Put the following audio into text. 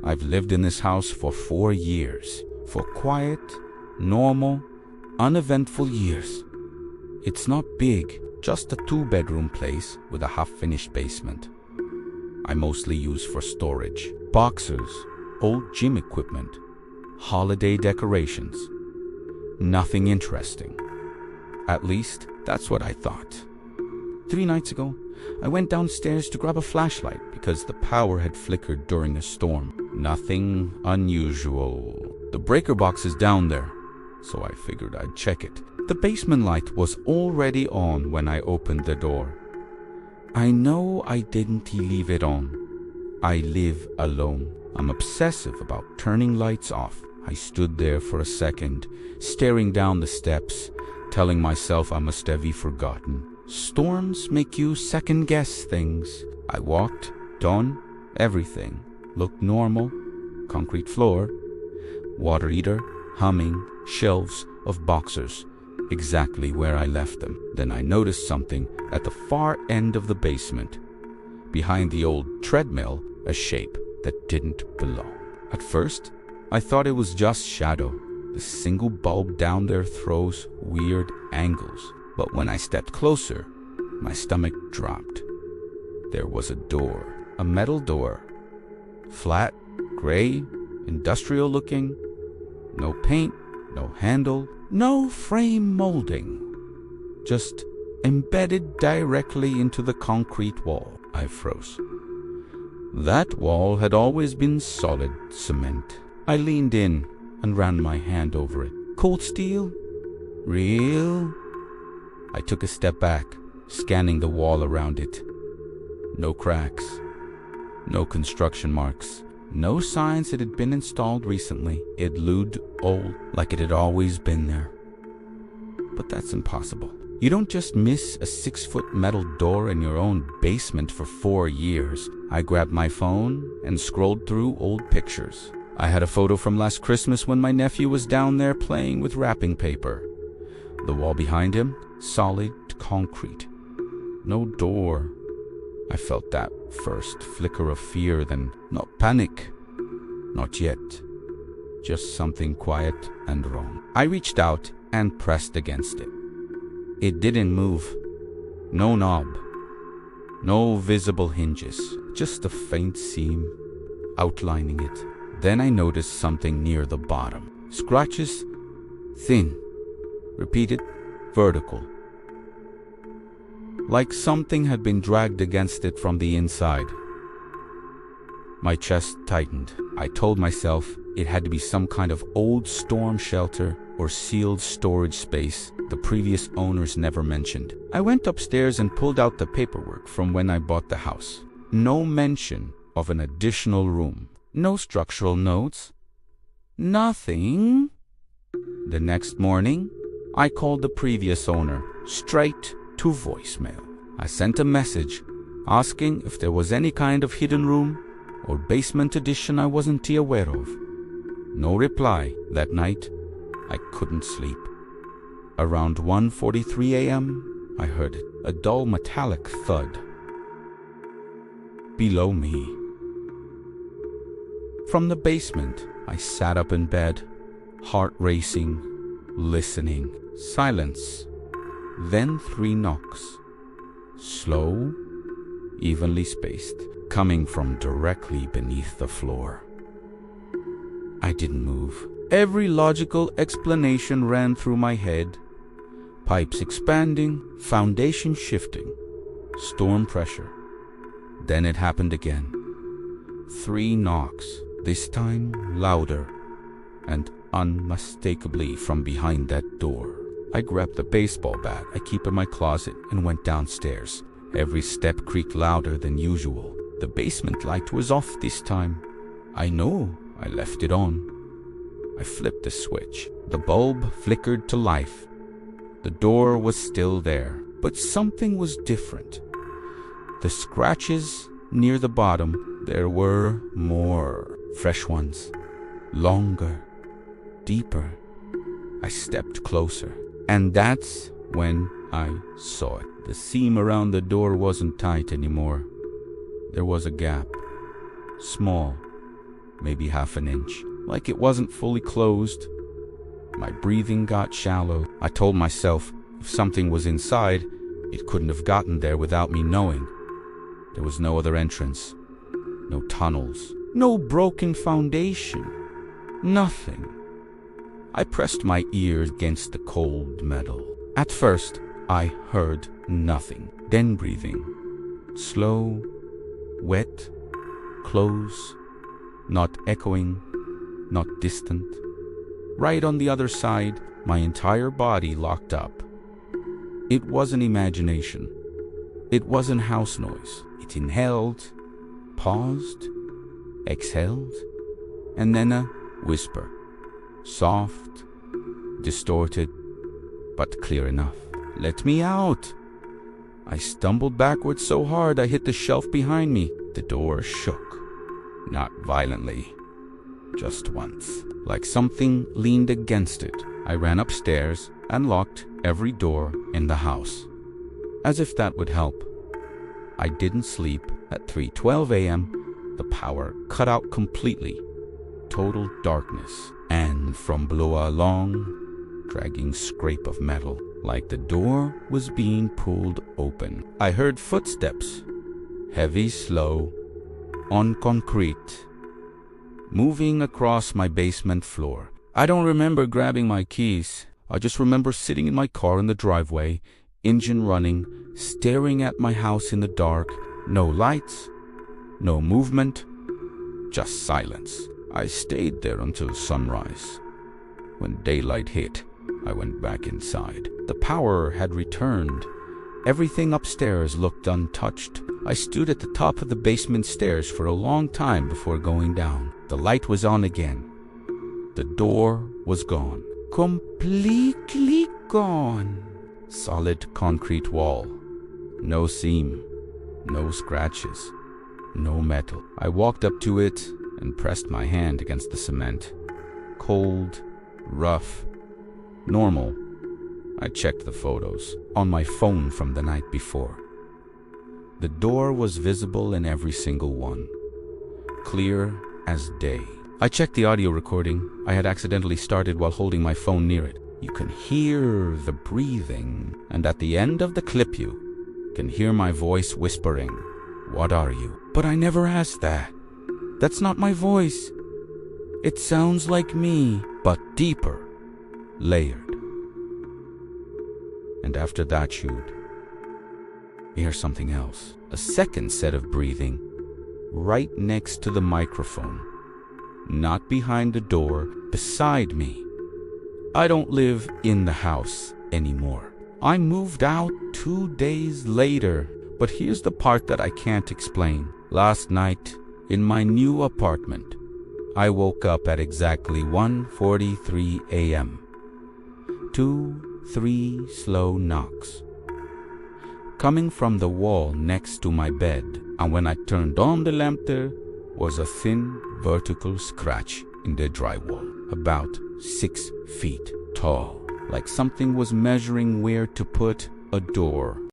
I've lived in this house for 4 years. 4 quiet, normal, uneventful years. It's not big, just a 2-bedroom place with a half-finished basement. I mostly use for storage. Boxes, old gym equipment, holiday decorations. Nothing interesting. At least, that's what I thought. 3 nights ago, I went downstairs to grab a flashlight because the power had flickered during a storm. Nothing unusual. The breaker box is down there, so I figured I'd check it. The basement light was already on when I opened the door. I know I didn't leave it on. I live alone. I'm obsessive about turning lights off. I stood there for a second, staring down the steps, telling myself I must have forgotten. Storms make you second-guess things. I walked, done, everything. Looked normal. Concrete floor, water heater, humming, shelves of boxers, exactly where I left them. Then I noticed something at the far end of the basement. Behind the old treadmill, a shape that didn't belong. At first, I thought it was just shadow. The single bulb down there throws weird angles. But when I stepped closer, my stomach dropped. There was a door, a metal door. Flat, gray, industrial looking. No paint, no handle, no frame molding. Just embedded directly into the concrete wall. I froze. That wall had always been solid cement. I leaned in and ran my hand over it. Cold steel? Real? I took a step back, scanning the wall around it. No cracks, no construction marks, no signs it had been installed recently. It looked old, like it had always been there. But that's impossible. You don't just miss a 6-foot metal door in your own basement for 4 years. I grabbed my phone and scrolled through old pictures. I had a photo from last Christmas when my nephew was down there playing with wrapping paper. The wall behind him, solid concrete. No door. I felt that first flicker of fear, then not panic. Not yet. Just something quiet and wrong. I reached out and pressed against it. It didn't move. No knob. No visible hinges. Just a faint seam outlining it. Then I noticed something near the bottom. Scratches, thin. Repeated, vertical. Like something had been dragged against it from the inside. My chest tightened. I told myself it had to be some kind of old storm shelter or sealed storage space the previous owners never mentioned. I went upstairs and pulled out the paperwork from when I bought the house. No mention of an additional room. No structural notes. Nothing. The next morning, I called the previous owner, straight to voicemail. I sent a message asking if there was any kind of hidden room or basement addition I wasn't aware of. No reply. That night, I couldn't sleep. Around 1:43 a.m., I heard it, a dull metallic thud. Below me. From the basement, I sat up in bed, heart racing, listening. Silence. Then 3 knocks. Slow, evenly spaced, coming from directly beneath the floor. I didn't move. Every logical explanation ran through my head. Pipes expanding, foundation shifting, storm pressure. Then it happened again. 3 knocks, this time louder and unmistakably from behind that door. I grabbed the baseball bat I keep in my closet and went downstairs. Every step creaked louder than usual. The basement light was off this time. I know I left it on. I flipped the switch. The bulb flickered to life. The door was still there, but something was different. The scratches near the bottom, there were more. Fresh ones. Longer. Deeper. I stepped closer. And that's when I saw it. The seam around the door wasn't tight anymore. There was a gap. Small. maybe half an inch, like it wasn't fully closed. My breathing got shallow. I told myself if something was inside, it couldn't have gotten there without me knowing. There was no other entrance, no tunnels, no broken foundation, nothing. I pressed my ears against the cold metal. At first, I heard nothing. Then breathing, slow, wet, close, not echoing, not distant. Right on the other side, my entire body locked up. It wasn't imagination. It wasn't house noise. It inhaled, paused, exhaled, and then a whisper. Soft, distorted, but clear enough. "Let me out!" I stumbled backwards so hard I hit the shelf behind me. The door shook. Not violently, just once. Like something leaned against it. I ran upstairs and locked every door in the house. As if that would help. I didn't sleep. At 3:12 a.m., the power cut out completely. Total darkness. And from below a long, dragging scrape of metal, like the door was being pulled open. I heard footsteps, heavy, slow, on concrete, moving across my basement floor. I don't remember grabbing my keys. I just remember sitting in my car in the driveway, engine running, staring at my house in the dark. No lights, no movement, just silence. I stayed there until sunrise. When daylight hit, I went back inside. The power had returned. Everything upstairs looked untouched. I stood at the top of the basement stairs for a long time before going down. The light was on again. The door was gone. Completely gone. Solid concrete wall. No seam. No scratches. No metal. I walked up to it and pressed my hand against the cement. Cold, rough, normal. I checked the photos on my phone from the night before. The door was visible in every single one, clear as day. I checked the audio recording I had accidentally started while holding my phone near it. You can hear the breathing, and at the end of the clip you can hear my voice whispering, "What are you?" But I never asked that. That's not my voice. It sounds like me, but deeper, layered. And after that you'd hear something else. A second set of breathing, right next to the microphone. Not behind the door, beside me. I don't live in the house anymore. I moved out 2 days later. But here's the part that I can't explain. Last night, in my new apartment, I woke up at exactly 1:43 a.m. 2-3 slow knocks, coming from the wall next to my bed. And when I turned on the lamp, there was a thin vertical scratch in the drywall, about 6 feet tall, like something was measuring where to put a door.